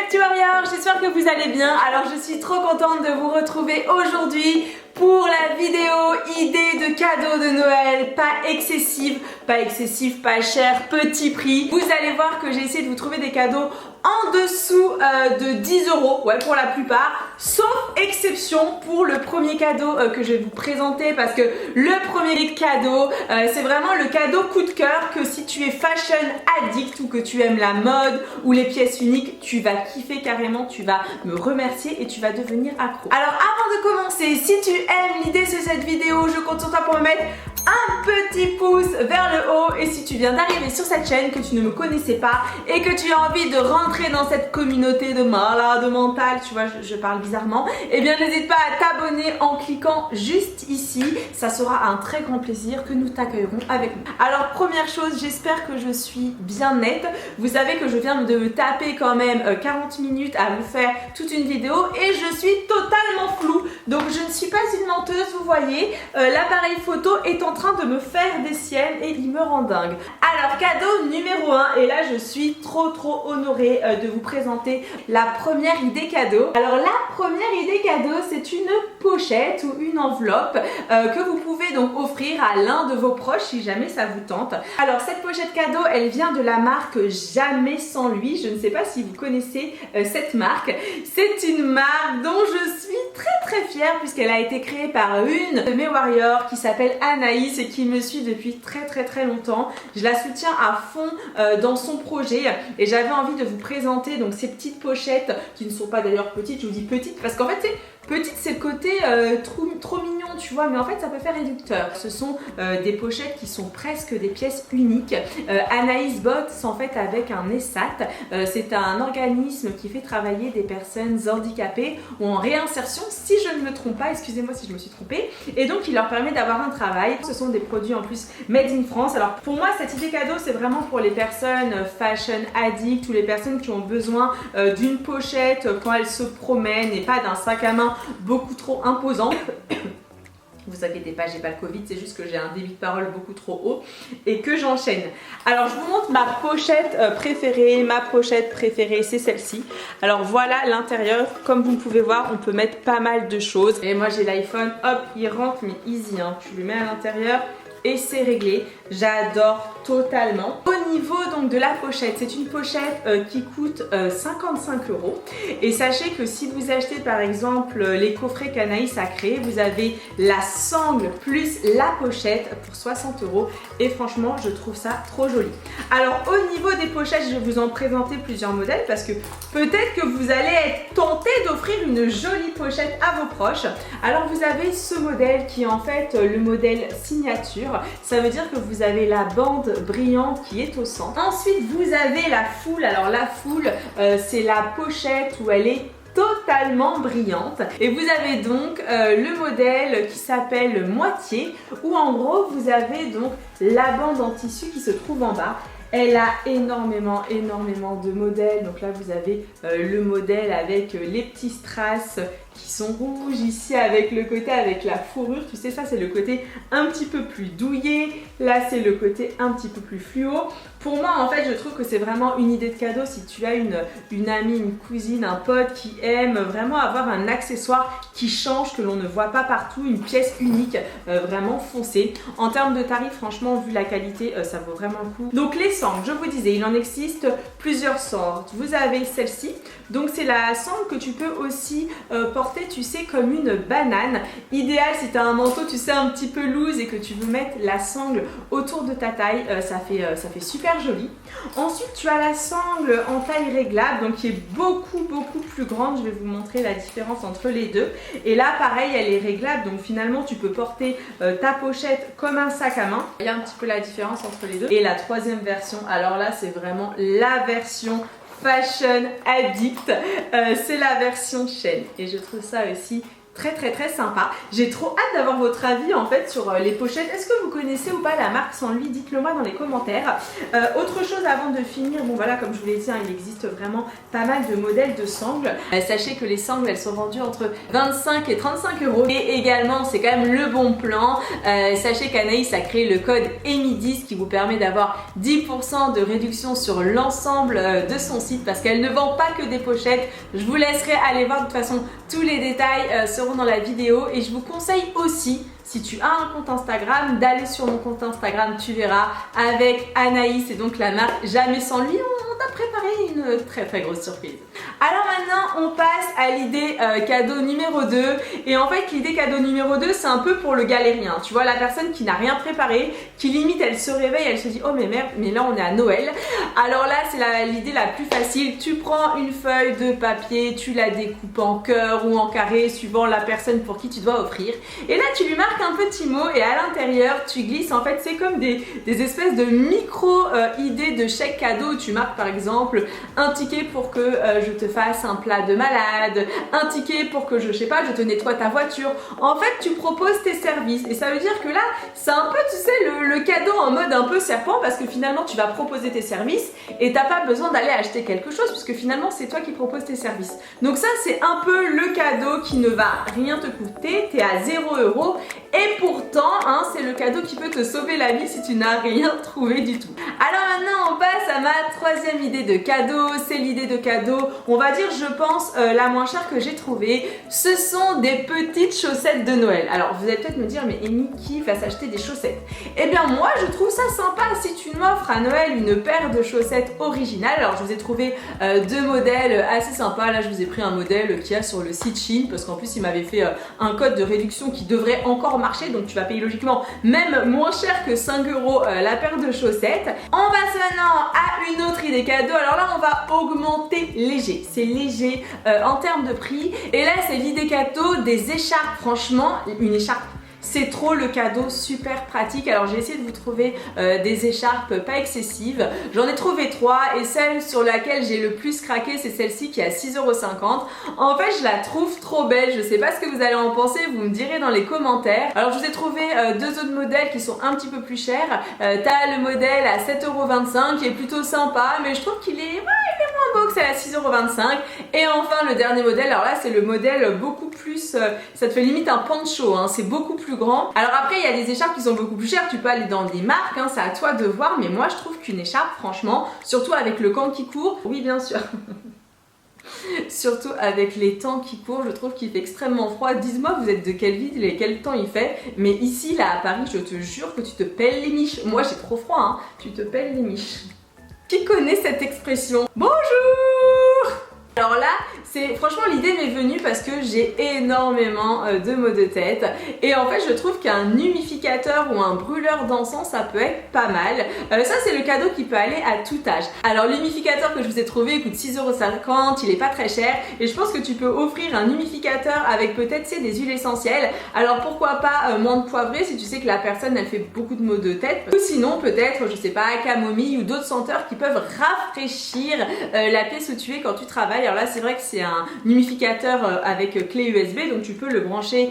Actu Warrior, j'espère que vous allez bien. Alors je suis trop contente de vous retrouver aujourd'hui pour la vidéo idée de cadeaux de Noël, pas excessive, pas cher, petit prix. Vous allez voir que j'ai essayé de vous trouver des cadeaux en dessous de 10 €, ouais, pour la plupart, sauf exception pour le premier cadeau que je vais vous présenter, parce que le premier cadeau, c'est vraiment le cadeau coup de cœur que si tu es fashion addict ou que tu aimes la mode ou les pièces uniques, tu vas kiffer carrément, tu vas me remercier et tu vas devenir accro. Alors avant de commencer, si tu aimes l'idée de cette vidéo, je compte sur toi pour me mettre un petit pouce vers le haut, et si tu viens d'arriver sur cette chaîne, que tu ne me connaissais pas et que tu as envie de rentrer dans cette communauté de malades mentales, tu vois, je parle bizarrement, et bien n'hésite pas à t'abonner en cliquant juste ici, ça sera un très grand plaisir que nous t'accueillerons avec nous. Alors première chose, j'espère que je suis bien nette. Vous savez que je viens de me taper quand même 40 minutes à vous faire toute une vidéo et je suis totalement floue, donc je ne suis pas une menteuse, vous voyez, l'appareil photo est en train de me faire des siennes et il me rend dingue. Alors cadeau numéro 1, et là je suis trop honorée de vous présenter la première idée cadeau. Alors la première idée cadeau, c'est une pochette ou une enveloppe que vous pouvez donc offrir à l'un de vos proches si jamais ça vous tente. Alors cette pochette cadeau, elle vient de la marque Jamais sans lui. Je ne sais pas si vous connaissez cette marque. C'est une marque dont je suis très fière puisqu'elle a été créée par une de mes warriors qui s'appelle Anaïs et qui me suit depuis très longtemps. Je la soutiens à fond dans son projet et j'avais envie de vous présenter donc ces petites pochettes qui ne sont pas d'ailleurs petites. Je vous dis petites parce qu'en fait c'est petite, c'est le côté trop mignon, tu vois, mais en fait ça peut faire réducteur. Ce sont des pochettes qui sont presque des pièces uniques. Anaïs bosse en fait avec un ESAT, c'est un organisme qui fait travailler des personnes handicapées ou en réinsertion, si je ne me trompe pas, excusez-moi si je me suis trompée, et donc il leur permet d'avoir un travail. Ce sont des produits en plus made in France. Alors pour moi cette idée cadeau, c'est vraiment pour les personnes fashion addict ou les personnes qui ont besoin d'une pochette quand elles se promènent et pas d'un sac à main beaucoup trop imposant. Vous inquiétez pas, j'ai pas le Covid, c'est juste que j'ai un débit de parole beaucoup trop haut et que j'enchaîne. Alors je vous montre ma pochette préférée. Ma pochette préférée, c'est celle-ci. Alors voilà l'intérieur, comme vous pouvez voir, on peut mettre pas mal de choses. Et moi j'ai l'iPhone, hop, il rentre mais easy, hein. Tu le mets à l'intérieur et c'est réglé. J'adore totalement. Au niveau donc de la pochette, c'est une pochette qui coûte 55 €. Et sachez que si vous achetez par exemple les coffrets qu'Anaïs a créés, vous avez la sangle plus la pochette pour 60 €. Et franchement, je trouve ça trop joli. Alors au niveau des pochettes, je vais vous en présenter plusieurs modèles parce que peut-être que vous allez être tenté d'offrir une jolie pochette à vos proches. Alors vous avez ce modèle qui est en fait le modèle signature. Ça veut dire que vous avez la bande brillante qui est au centre. Ensuite, vous avez la foule. Alors la foule, c'est la pochette où elle est totalement brillante. Et vous avez donc le modèle qui s'appelle moitié, où en gros, vous avez donc la bande en tissu qui se trouve en bas. Elle a énormément de modèles. Donc là vous avez le modèle avec les petits strass qui sont rouges, ici avec le côté avec la fourrure, tu sais, ça c'est le côté un petit peu plus douillet, là c'est le côté un petit peu plus fluo. Pour moi en fait je trouve que c'est vraiment une idée de cadeau si tu as une amie, une cousine, un pote qui aime vraiment avoir un accessoire qui change, que l'on ne voit pas partout, une pièce unique, vraiment foncée. En termes de tarifs, franchement vu la qualité, ça vaut vraiment le coup. Donc les sangles, je vous disais, il en existe plusieurs sortes. Vous avez celle-ci, donc c'est la sangle que tu peux aussi porter, tu sais, comme une banane. Idéal si tu as un manteau, tu sais, un petit peu loose et que tu veux mettre la sangle autour de ta taille, ça fait super joli. Ensuite tu as la sangle en taille réglable, donc qui est beaucoup plus grande. Je vais vous montrer la différence entre les deux. Et là pareil, elle est réglable, donc finalement tu peux porter ta pochette comme un sac à main. Il y a un petit peu la différence entre les deux. Et la troisième version, alors là c'est vraiment la version fashion addict, c'est la version chaîne et je trouve ça aussi très sympa. J'ai trop hâte d'avoir votre avis en fait sur les pochettes. Est-ce que vous connaissez ou pas la marque Sanli? Dites-le moi dans les commentaires. Autre chose avant de finir, bon voilà, comme je vous l'ai dit, hein, il existe vraiment pas mal de modèles de sangles. Sachez que les sangles elles sont vendues entre 25 et 35 euros. Et également c'est quand même le bon plan. Sachez qu'Anaïs a créé le code EMI10 qui vous permet d'avoir 10% de réduction sur l'ensemble de son site parce qu'elle ne vend pas que des pochettes. Je vous laisserai aller voir, de toute façon tous les détails seront dans la vidéo et je vous conseille aussi, si tu as un compte Instagram, d'aller sur mon compte Instagram, tu verras, avec Anaïs et donc la marque Jamais Sans Lui, on t'a préparé une très grosse surprise. Alors maintenant on passe à l'idée cadeau numéro 2 et en fait l'idée cadeau numéro 2 c'est un peu pour le galérien, tu vois, la personne qui n'a rien préparé, qui limite elle se réveille, elle se dit oh mais merde, mais là on est à Noël. Alors là c'est l'idée la plus facile, tu prends une feuille de papier, tu la découpes en cœur ou en carré suivant la personne pour qui tu dois offrir et là tu lui marques un petit mot et à l'intérieur tu glisses, en fait c'est comme des espèces de micro idées de chèque cadeau. Tu marques par exemple un ticket pour que je te fasse un plat de malade, un ticket pour que je sais pas, je te nettoie ta voiture. En fait tu proposes tes services et ça veut dire que là c'est un peu, tu sais, le cadeau en mode un peu serpent parce que finalement tu vas proposer tes services et t'as pas besoin d'aller acheter quelque chose puisque finalement c'est toi qui proposes tes services. Donc ça c'est un peu le cadeau qui ne va rien te coûter, t'es à 0 € et pourtant hein, c'est le cadeau qui peut te sauver la vie si tu n'as rien trouvé du tout. Alors maintenant on passe à ma troisième idée de cadeau, c'est l'idée de cadeau, on va dire je pense la moins chère que j'ai trouvée. Ce sont des petites chaussettes de Noël. Alors vous allez peut-être me dire mais Amy, qui va s'acheter des chaussettes? Eh bien moi je trouve ça sympa si tu m'offres à Noël une paire de chaussettes originales. Alors je vous ai trouvé deux modèles assez sympas. Là je vous ai pris un modèle qui a sur le site Shein parce qu'en plus il m'avait fait un code de réduction qui devrait encore marcher, donc tu vas payer logiquement même moins cher que 5 € la paire de chaussettes. On passe maintenant à une autre idée cadeau. Alors là on va augmenter léger, c'est léger en termes de prix et là c'est l'idée cadeau des écharpes. Franchement une écharpe c'est trop le cadeau, super pratique. Alors j'ai essayé de vous trouver des écharpes pas excessives. J'en ai trouvé 3 et celle sur laquelle j'ai le plus craqué c'est celle-ci qui est à 6,50 €. En fait je la trouve trop belle, je sais pas ce que vous allez en penser, vous me direz dans les commentaires. Alors je vous ai trouvé deux autres modèles qui sont un petit peu plus chers. T'as le modèle à 7,25 € qui est plutôt sympa mais je trouve qu'il est moins beau que celle à 6,25 €. Et enfin le dernier modèle, alors là c'est le modèle beaucoup plus, ça te fait limite un poncho, hein, c'est beaucoup plus grand. Alors après il y a des écharpes qui sont beaucoup plus chères, tu peux aller dans des marques, hein, c'est à toi de voir, mais moi je trouve qu'une écharpe franchement, surtout avec le camp qui court, oui bien sûr surtout avec les temps qui courent, je trouve qu'il fait extrêmement froid. Dites-moi vous êtes de quelle ville et quel temps il fait, mais ici là à Paris je te jure que tu te pèles les miches. Moi j'ai trop froid hein, tu te pèles les miches. Qui connaît cette expression? Bonjour! Alors là, franchement l'idée m'est venue parce que j'ai énormément de maux de tête et en fait je trouve qu'un humidificateur ou un brûleur d'encens ça peut être pas mal. Ça c'est le cadeau qui peut aller à tout âge. Alors l'humidificateur que je vous ai trouvé il coûte 6,50 €, il est pas très cher et je pense que tu peux offrir un humidificateur avec peut-être des huiles essentielles. Alors pourquoi pas menthe poivrée si tu sais que la personne elle fait beaucoup de maux de tête, ou sinon peut-être je sais pas camomille ou d'autres senteurs qui peuvent rafraîchir la pièce où tu es quand tu travailles. Alors là c'est vrai que c'est un humidificateur avec clé USB donc tu peux le brancher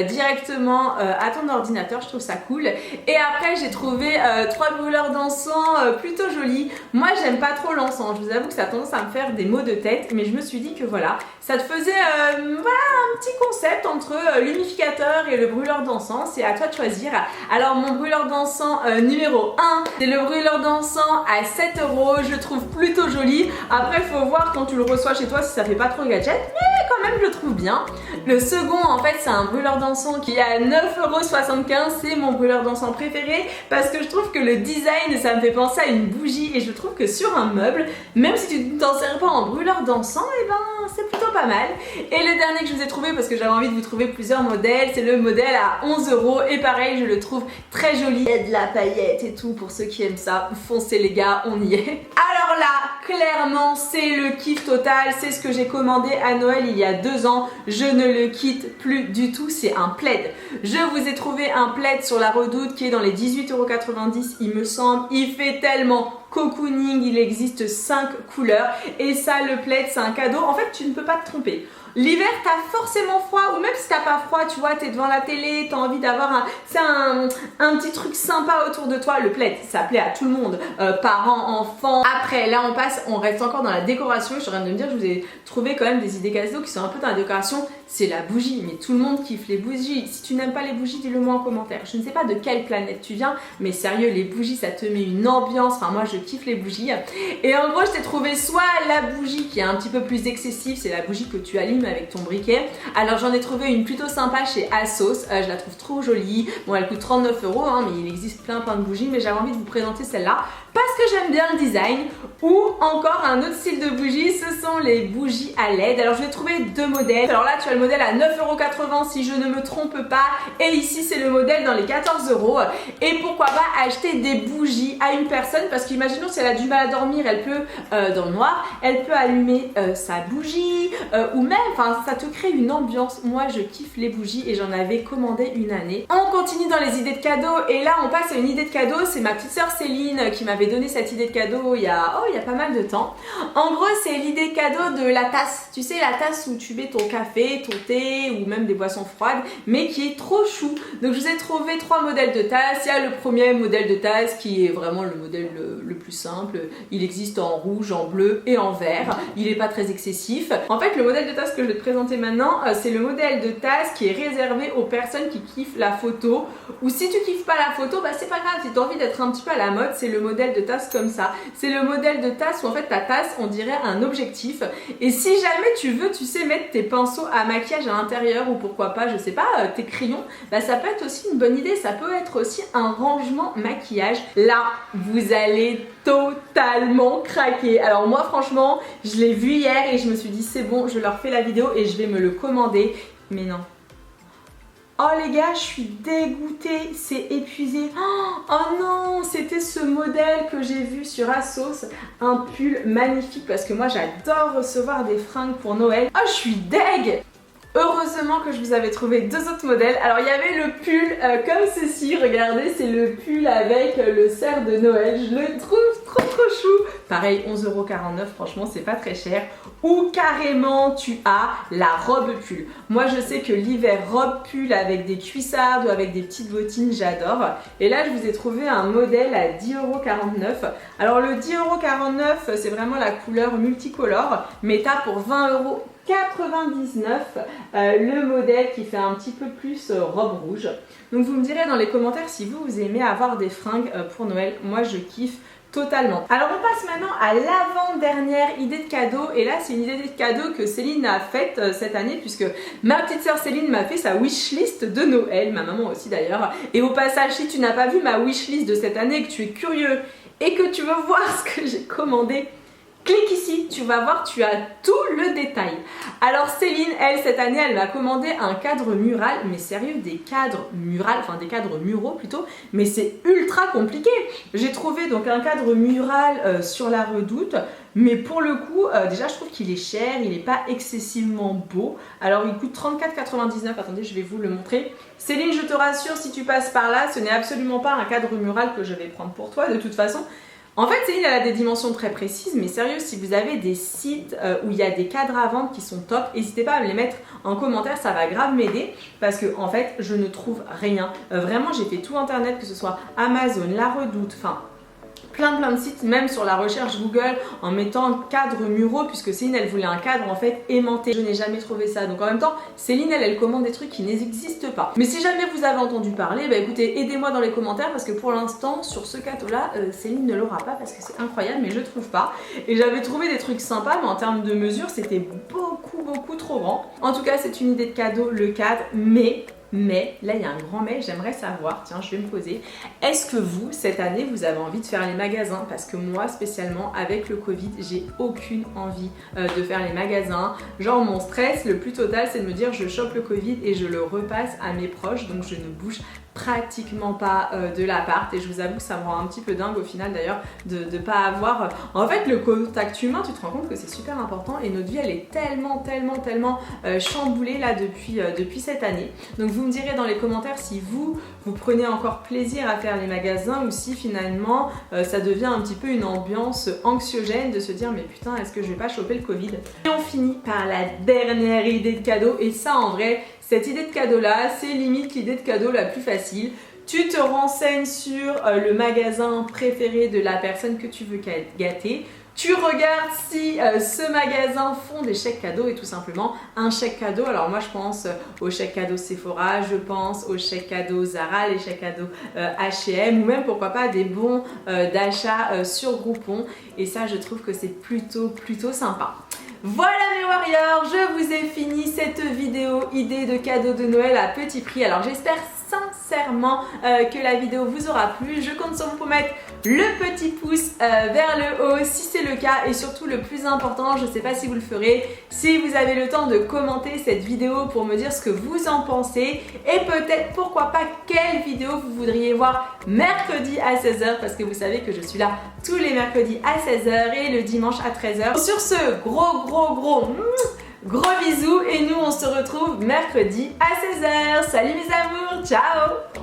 directement à ton ordinateur, je trouve ça cool. Et après j'ai trouvé 3 brûleurs d'encens plutôt jolis. Moi j'aime pas trop l'encens, je vous avoue que ça a tendance à me faire des maux de tête, mais je me suis dit que voilà, ça te faisait voilà, un petit concept entre l'humidificateur et le brûleur d'encens, c'est à toi de choisir. Alors mon brûleur d'encens numéro 1 c'est le brûleur d'encens à 7 €, je trouve plutôt joli. Après il faut voir quand tu le reçois chez toi si ça fait pas trop gadget, mais quand même je le trouve bien. Le second en fait c'est un brûleur d'encens qui est à 9,75 €, c'est mon brûleur d'encens préféré parce que je trouve que le design ça me fait penser à une bougie et je trouve que sur un meuble, même si tu ne t'en sers pas en brûleur d'encens, et ben c'est plutôt pas mal. Et le dernier que je vous ai trouvé parce que j'avais envie de vous trouver plusieurs modèles, c'est le modèle à 11 € et pareil je le trouve très joli. Il y a de la paillette et tout pour ceux qui aiment ça, foncez les gars, on y est. Alors là clairement c'est le kiff total, c'est ce que j'ai commandé à Noël il y a 2 ans, je ne le quitte plus du tout, c'est un plaid. Je vous ai trouvé un plaid sur la Redoute qui est dans les 18,90 € il me semble, il fait tellement cocooning, il existe 5 couleurs et ça le plaid c'est un cadeau. En fait tu ne peux pas te tromper. L'hiver t'as forcément froid ou même si t'as pas froid, tu vois, t'es devant la télé, t'as envie d'avoir un petit truc sympa autour de toi. Le plaid, ça plaît à tout le monde, parents, enfants. Après là on reste encore dans la décoration. Je suis en train de me dire, je vous ai trouvé quand même des idées cadeaux qui sont un peu dans la décoration. C'est la bougie, mais tout le monde kiffe les bougies. Si tu n'aimes pas les bougies, dis-le moi en commentaire. Je ne sais pas de quelle planète tu viens, mais sérieux, les bougies ça te met une ambiance. Enfin moi je kiffe les bougies. Et en gros je t'ai trouvé soit la bougie qui est un petit peu plus excessive, c'est la bougie que tu allumes avec ton briquet. Alors j'en ai trouvé une plutôt sympa chez ASOS, je la trouve trop jolie. Bon elle coûte 39 €, hein, mais il existe plein de bougies, mais j'avais envie de vous présenter celle-là parce que j'aime bien le design. Ou encore un autre style de bougie, ce sont les bougies à LED. Alors je vais trouver deux modèles. Alors là tu as le modèle à 9,80 € si je ne me trompe pas, et ici c'est le modèle dans les 14 €. Et pourquoi pas acheter des bougies à une personne, parce qu'imaginons si elle a du mal à dormir, elle peut dans le noir, elle peut allumer sa bougie, ou même, enfin ça te crée une ambiance. Moi je kiffe les bougies et j'en avais commandé une année. On continue dans les idées de cadeaux et là on passe à une idée de cadeau. C'est ma petite soeur Céline qui m'avait donné cette idée de cadeau il y a pas mal de temps. En gros c'est l'idée cadeau de la tasse, tu sais la tasse où tu mets ton café, ton thé ou même des boissons froides, mais qui est trop chou. Donc je vous ai trouvé 3 modèles de tasse. Il y a le premier modèle de tasse qui est vraiment le modèle le plus simple. Il existe en rouge, en bleu et en vert. Il n'est pas très excessif. En fait le modèle de tasse que je vais te présenter maintenant, c'est le modèle de tasse qui est réservé aux personnes qui kiffent la photo. Ou si tu kiffes pas la photo, bah c'est pas grave, si tu as envie d'être un petit peu à la mode, c'est le modèle de tasse comme ça. C'est le modèle de tasse où en fait ta tasse on dirait un objectif. Et si jamais tu veux, tu sais, mettre tes pinceaux à maquillage à l'intérieur, ou pourquoi pas, je sais pas, tes crayons, bah ça peut être aussi une bonne idée. Ça peut être aussi un rangement maquillage. Là vous allez totalement craquer. Alors moi franchement je l'ai vu hier et je me suis dit c'est bon, je leur fais la vidéo et je vais me le commander. Mais non. Oh les gars, je suis dégoûtée, c'est épuisé. Oh non, c'était ce modèle que j'ai vu sur ASOS, un pull magnifique parce que moi j'adore recevoir des fringues pour Noël. Oh, je suis deg. Heureusement que je vous avais trouvé 2 autres modèles. Alors il y avait le pull comme ceci, regardez, c'est le pull avec le cerf de Noël. Je le trouve trop chou. Pareil, 11,49 €, franchement c'est pas très cher. Ou carrément tu as la robe pull. Moi je sais que l'hiver robe pull avec des cuissardes ou avec des petites bottines, j'adore. Et là je vous ai trouvé un modèle à 10,49 €. Alors le 10,49 € c'est vraiment la couleur multicolore, mais t'as pour 20,99 € le modèle qui fait un petit peu plus robe rouge. Donc vous me direz dans les commentaires si vous aimez avoir des fringues pour Noël. Moi je kiffe totalement. Alors on passe maintenant à l'avant-dernière idée de cadeau, et là c'est une idée de cadeau que Céline a faite cette année, puisque ma petite soeur Céline m'a fait sa wishlist de Noël, ma maman aussi d'ailleurs. Et au passage, si tu n'as pas vu ma wishlist de cette année, que tu es curieux et que tu veux voir ce que j'ai commandé, clique ici, tu vas voir, tu as tout le détail. Alors Céline, elle, cette année, elle m'a commandé un cadre mural, mais sérieux, des cadres murales, enfin des cadres muraux plutôt, mais c'est ultra compliqué. J'ai trouvé donc un cadre mural sur la Redoute, mais pour le coup, déjà je trouve qu'il est cher, il n'est pas excessivement beau. Alors il coûte 34,99 €, attendez, je vais vous le montrer. Céline, je te rassure, si tu passes par là, ce n'est absolument pas un cadre mural que je vais prendre pour toi, de toute façon. En fait, Céline, elle a des dimensions très précises, mais sérieux, si vous avez des sites où il y a des cadres à vendre qui sont top, n'hésitez pas à me les mettre en commentaire, ça va grave m'aider, parce que en fait, je ne trouve rien. Vraiment, j'ai fait tout internet, que ce soit Amazon, La Redoute, enfin plein de sites, même sur la recherche Google, en mettant cadre muraux, puisque Céline elle voulait un cadre en fait aimanté. Je n'ai jamais trouvé ça, donc en même temps Céline elle commande des trucs qui n'existent pas. Mais si jamais vous avez entendu parler, bah écoutez, aidez-moi dans les commentaires, parce que pour l'instant sur ce cadeau là Céline ne l'aura pas, parce que c'est incroyable, mais je trouve pas. Et j'avais trouvé des trucs sympas, mais en termes de mesure c'était beaucoup trop grand. En tout cas c'est une idée de cadeau, le cadre, mais là il y a un grand mais, j'aimerais savoir, tiens je vais me poser, est-ce que vous cette année vous avez envie de faire les magasins? Parce que moi spécialement avec le Covid j'ai aucune envie de faire les magasins. Genre mon stress le plus total c'est de me dire je chope le Covid et je le repasse à mes proches, donc je ne bouge pratiquement pas de l'appart et je vous avoue que ça me rend un petit peu dingue au final d'ailleurs de pas avoir en fait le contact humain. Tu te rends compte que c'est super important et notre vie elle est tellement chamboulée là depuis cette année. Donc vous me direz dans les commentaires si vous prenez encore plaisir à faire les magasins ou si finalement ça devient un petit peu une ambiance anxiogène de se dire mais putain est-ce que je vais pas choper le Covid. Et on finit par la dernière idée de cadeau et ça en vrai cette idée de cadeau là c'est limite l'idée de cadeau la plus facile. Tu te renseignes sur le magasin préféré de la personne que tu veux gâter. Tu regardes si ce magasin font des chèques cadeaux et tout simplement un chèque cadeau. Alors moi je pense au chèque cadeau Sephora, je pense au chèque cadeau Zara, les chèques cadeaux H&M ou même pourquoi pas des bons d'achat sur Groupon. Et ça je trouve que c'est plutôt sympa. Voilà mes warriors, je vous ai fini cette vidéo idée de cadeaux de Noël à petit prix. Alors j'espère sincèrement que la vidéo vous aura plu. Je compte sur vous pour mettre le petit pouce vers le haut si c'est le cas et surtout le plus important, je ne sais pas si vous le ferez, si vous avez le temps de commenter cette vidéo pour me dire ce que vous en pensez et peut-être pourquoi pas quelle vidéo vous voudriez voir mercredi à 16h parce que vous savez que je suis là tous les mercredis à 16h et le dimanche à 13h. Sur ce, gros bisous et nous on se retrouve mercredi à 16h. Salut mes amours, ciao!